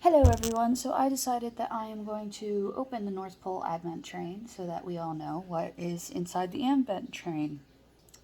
Hello everyone, so I decided that I am going to open the North Pole Advent train so that we all know what is inside the Advent train.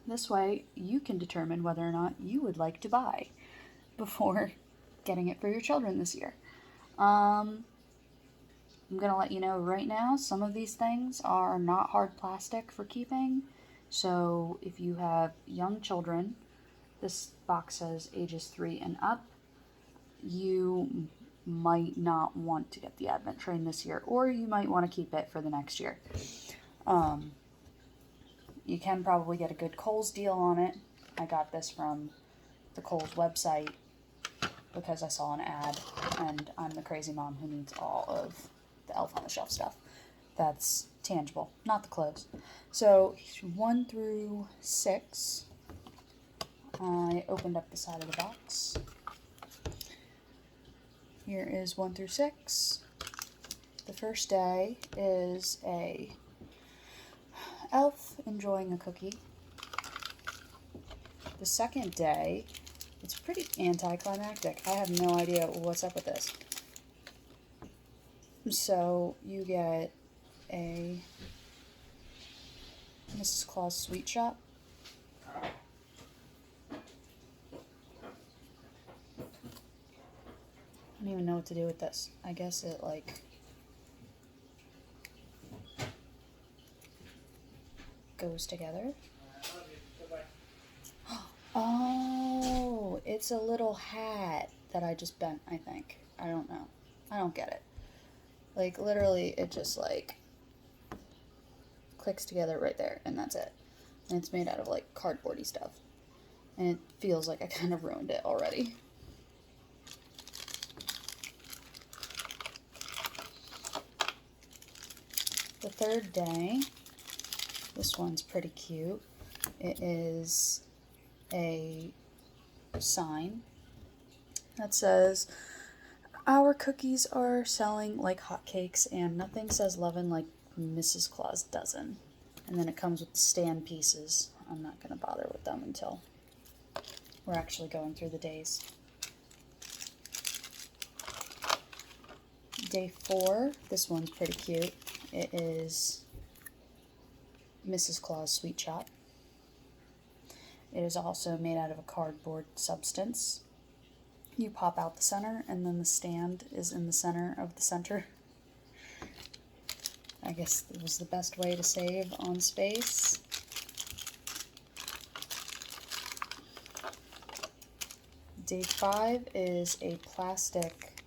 This way you can determine whether or not you would like to buy before getting it for your children this year. I'm going to let you know right now, some of these things are not hard plastic for keeping, so if you have young children, this box says ages 3 and up, you might not want to get the Advent train this year, or you might want to keep it for the next year. You can probably get a good Kohl's deal on it. I got this from the Kohl's website because I saw an ad, and I'm the crazy mom who needs all of the Elf on the Shelf stuff. That's tangible, not the clothes. So 1 through 6, I opened up the side of the box. Here is 1 through 6. The first day is a elf enjoying a cookie. The second day, it's pretty anticlimactic. I have no idea what's up with this. So you get a Mrs. Claus sweet shop. I don't even know what to do with this. I guess it goes together. Oh, it's a little hat that I just bent, I think. I don't know. I don't get it. Literally, it just clicks together right there, and that's it. And it's made out of cardboardy stuff. And it feels like I kind of ruined it already. The third day, this one's pretty cute. It is a sign that says, "Our cookies are selling like hotcakes, and nothing says lovin' like Mrs. Claus doesn't." And then it comes with the stand pieces. I'm not going to bother with them until we're actually going through the days. Day 4, this one's pretty cute. It is Mrs. Claus Sweet Shop. It is also made out of a cardboard substance. You pop out the center, and then the stand is in the center of the center. I guess it was the best way to save on space. Day 5 is a plastic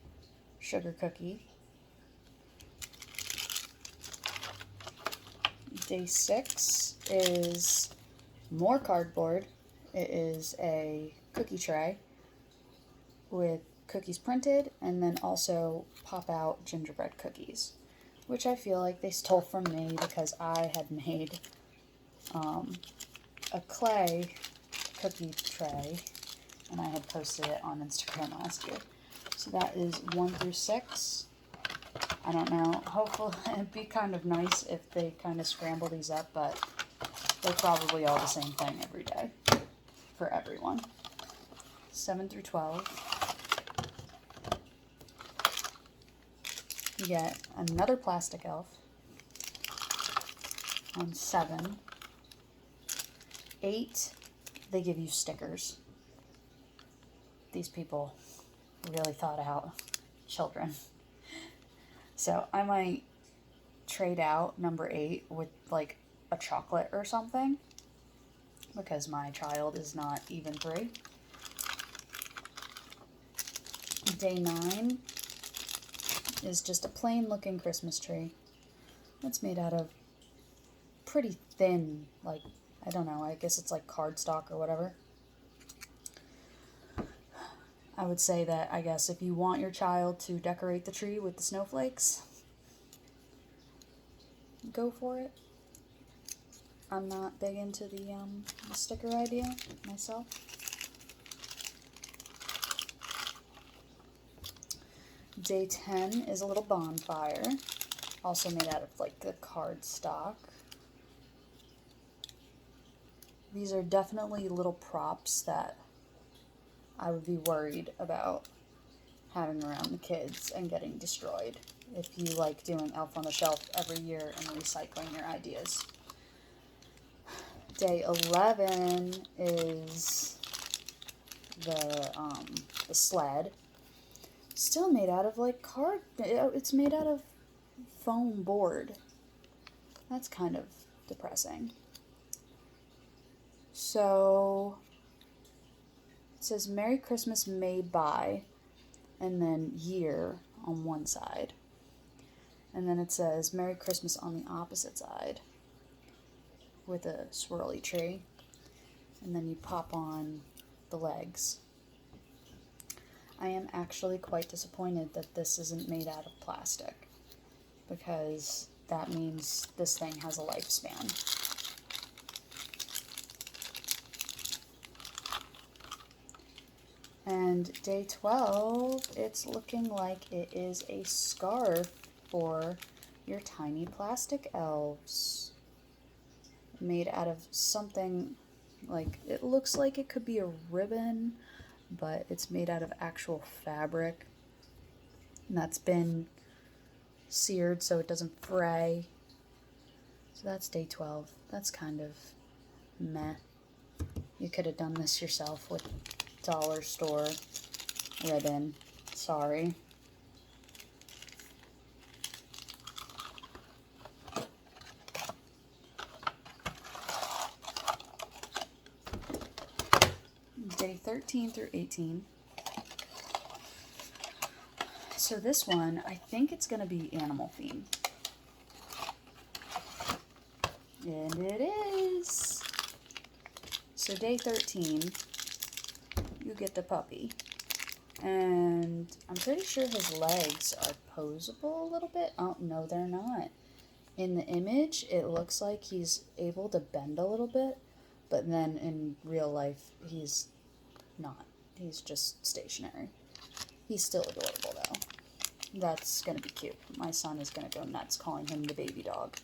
sugar cookie. Day 6 is more cardboard. It is a cookie tray with cookies printed, and then also pop out gingerbread cookies, which I feel like they stole from me because I had made a clay cookie tray, and I had posted it on Instagram last year. So that is 1 through 6. I don't know. Hopefully, it'd be kind of nice if they kind of scramble these up, but they're probably all the same thing every day for everyone. 7 through 12. You get another plastic elf on 7. 8, they give you stickers. These people really thought out children. So I might trade out number 8 with a chocolate or something, because my child is not even 3. Day 9 is just a plain looking Christmas tree. It's made out of pretty thin, I don't know, I guess it's like cardstock or whatever. I would say that, I guess, if you want your child to decorate the tree with the snowflakes, go for it. I'm not big into the sticker idea myself. Day 10 is a little bonfire, also made out of the cardstock. These are definitely little props that I would be worried about having around the kids and getting destroyed if you like doing Elf on the Shelf every year and recycling your ideas. Day 11 is the sled. Still made out of like card. It's made out of foam board. That's kind of depressing. So it says Merry Christmas made by, and then year on one side. And then it says Merry Christmas on the opposite side with a swirly tree. And then you pop on the legs. I am actually quite disappointed that this isn't made out of plastic, because that means this thing has a lifespan. And day 12, it's looking like it is a scarf for your tiny plastic elves. Made out of something like, it looks like it could be a ribbon, but it's made out of actual fabric. And that's been seared so it doesn't fray. So that's day 12. That's kind of meh. You could have done this yourself with dollar store ribbon. Sorry. Day 13 through 18. So this one, I think it's going to be animal theme. And it is. So day 13, you get the puppy. And I'm pretty sure his legs are posable a little bit. Oh, no, they're not. In the image, it looks like he's able to bend a little bit, but then in real life, he's not. He's just stationary. He's still adorable, though. That's going to be cute. My son is going to go nuts calling him the baby dog.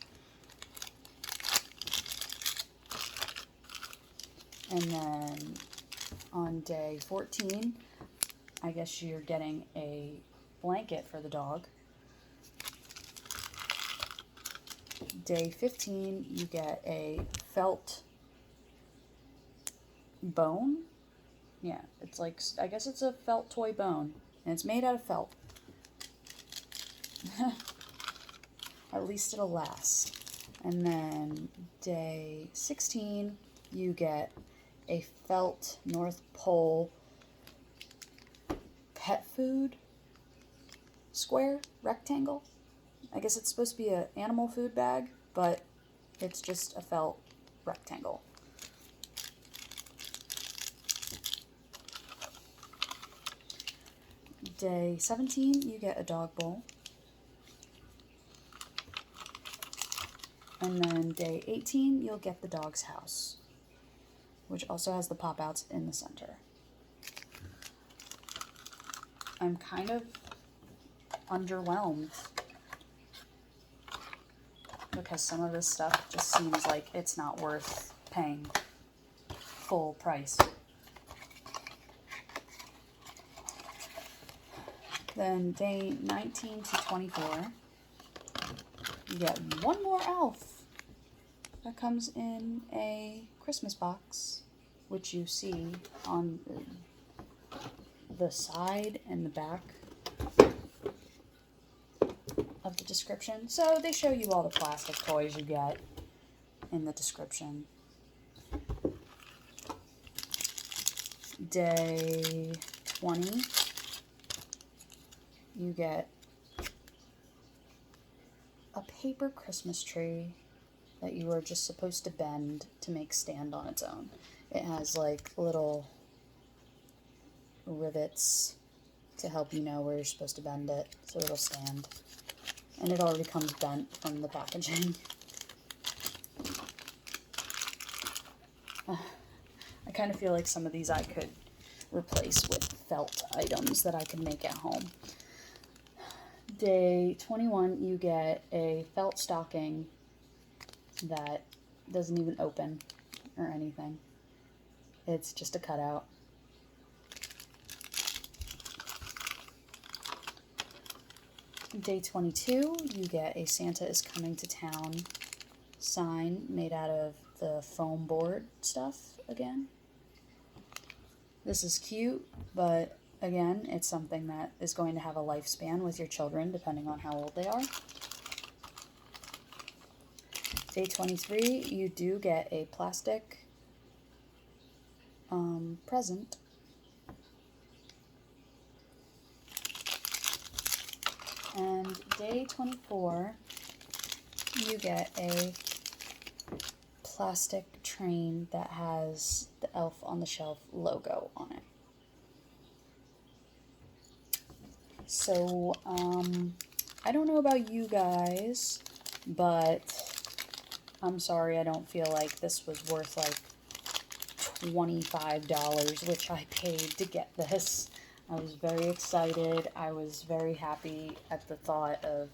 And then on day 14, I guess you're getting a blanket for the dog. Day 15, you get a felt bone. Yeah, it's like, I guess it's a felt toy bone, and it's made out of felt. At least it'll last. And then day 16, you get a felt North Pole pet food square rectangle. I guess it's supposed to be an animal food bag, but it's just a felt rectangle. Day 17, you get a dog bowl. And then day 18, you'll get the dog's house, which also has the pop-outs in the center. I'm kind of underwhelmed because some of this stuff just seems like it's not worth paying full price. Then day 19 to 24, you get one more elf that comes in a Christmas box, which you see on the side and the back of the description. So they show you all the plastic toys you get in the description. Day 20, you get a paper Christmas tree that you are just supposed to bend to make stand on its own. It has like little rivets to help you know where you're supposed to bend it so it'll stand. And it already comes bent from the packaging. I kind of feel like some of these I could replace with felt items that I could make at home. Day 21, you get a felt stocking that doesn't even open or anything. It's just a cutout. Day 22, you get a Santa is Coming to Town sign made out of the foam board stuff again. This is cute, but again, it's something that is going to have a lifespan with your children depending on how old they are. Day 23, you do get a plastic present. And day 24, you get a plastic train that has the Elf on the Shelf logo on it. So, I don't know about you guys, but I'm sorry, I don't feel like this was worth like $25, which I paid to get this. I was very excited. I was very happy at the thought of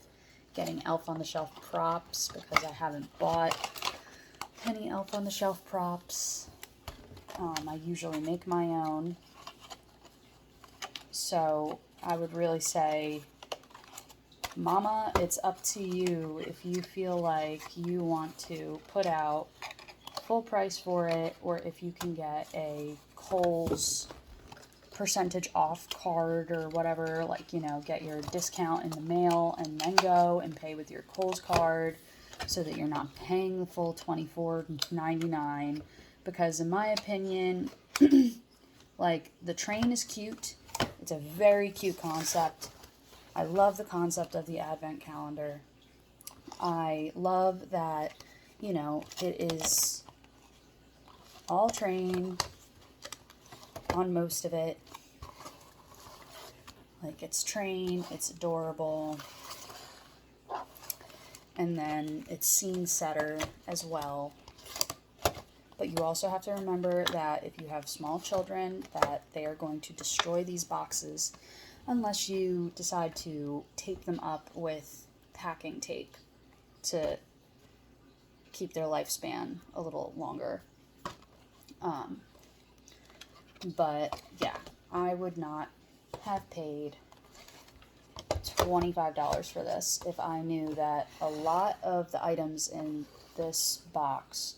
getting Elf on the Shelf props because I haven't bought any Elf on the Shelf props. I usually make my own. So I would really say, Mama, it's up to you if you feel like you want to put out full price for it, or if you can get a Kohl's percentage off card or whatever, like, you know, get your discount in the mail and then go and pay with your Kohl's card so that you're not paying the full $24.99. Because in my opinion, like, the train is cute. It's a very cute concept. I love the concept of the advent calendar. I love that, you know, it is all train on most of it. Like, it's train, it's adorable, and then it's scene setter as well. But you also have to remember that if you have small children, that they are going to destroy these boxes unless you decide to tape them up with packing tape to keep their lifespan a little longer. But yeah, I would not have paid $25 for this if I knew that a lot of the items in this box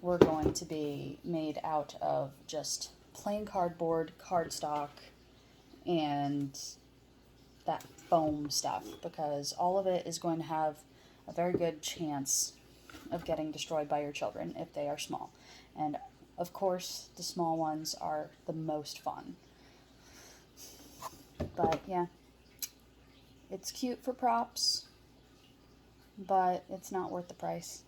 were going to be made out of just plain cardboard, cardstock, and that foam stuff, because all of it is going to have a very good chance of getting destroyed by your children if they are small. And of course, the small ones are the most fun. But yeah, it's cute for props, but it's not worth the price.